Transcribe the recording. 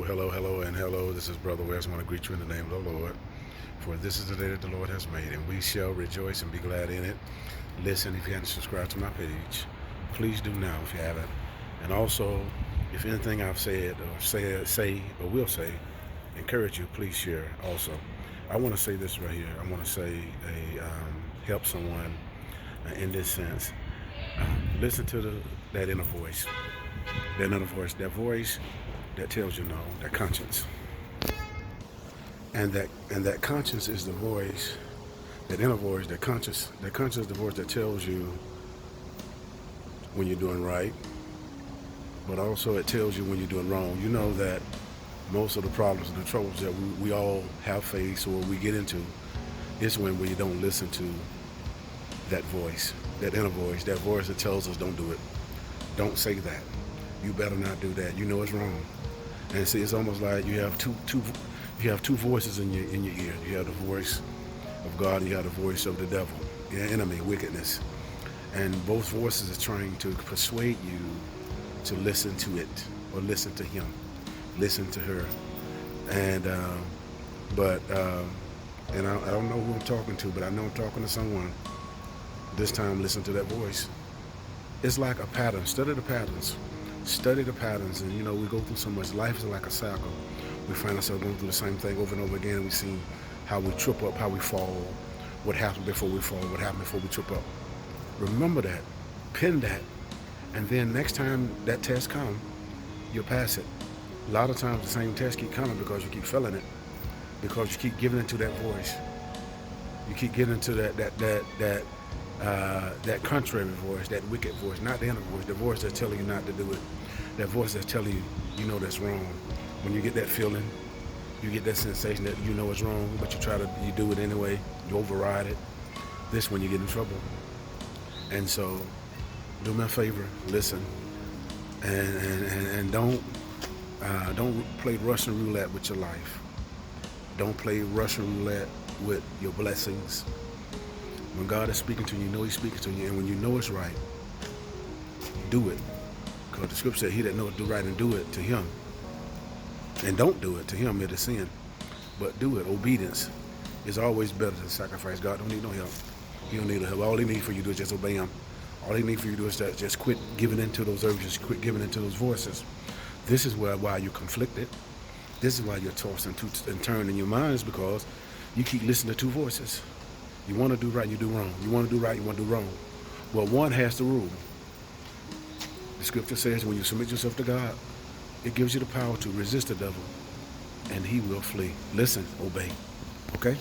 Well, hello, and hello. This is Brother West. I want to greet you in the name of the Lord. For this is the day that the Lord has made, and we shall rejoice and be glad in it. Listen, if you haven't subscribed to my page, please do now if you haven't. And also, if anything I've said or say or will say, encourage you, please share also. I want to say this right here. I want to say help someone in this sense. Listen to that inner voice. That voice that tells you no, that conscience. And that conscience is the voice, that inner voice, that conscience is the voice that tells you when you're doing right, but also it tells you when you're doing wrong. You know that most of the problems and the troubles that we all have faced or we get into is when we don't listen to that voice, that inner voice, that voice that tells us don't do it. Don't say that. You better not do that. You know it's wrong. And see, it's almost like you have two voices in your ear. You have the voice of God and you have the voice of the devil, your enemy, wickedness. And both voices are trying to persuade you to listen to it or listen to him, listen to her. And I don't know who I'm talking to, but I know I'm talking to someone. This time, listen to that voice. It's like a pattern. Study the patterns. Study the patterns, and we go through so much. Life is like a cycle. We find ourselves going through the same thing over and over again. We see how we trip up, how we fall, what happened before we fall, what happened before we trip up. Remember that, pin that, and then next time that test comes, you'll pass it. A lot of times the same test keep coming because you keep failing it, because you keep giving into that voice. You keep getting into that contrary voice, that wicked voice, not the inner voice, the voice that's telling you not to do it, that voice that's telling you that's wrong. When you get that feeling, you get that sensation that you know it's wrong, but you do it anyway, you override it. This is when you get in trouble. And so, do me a favor, listen, and don't play Russian roulette with your life. Don't play Russian roulette with your blessings. When God is speaking to you, you know he's speaking to you, and when you know it's right, do it. Because the scripture said, he that knoweth do right and do it to him. And don't do it to him, it is sin. But do it. Obedience is always better than sacrifice. God don't need no help. He don't need no help. All he needs for you to do is just obey him. All he needs for you to do is just quit giving into those urges, quit giving into those voices. This is why you're conflicted. This is why you're tossed and turned in your minds, because you keep listening to two voices. You want to do right, you do wrong. You want to do right, you want to do wrong. Well, one has to rule. The scripture says when you submit yourself to God, it gives you the power to resist the devil, and he will flee. Listen, obey. Okay?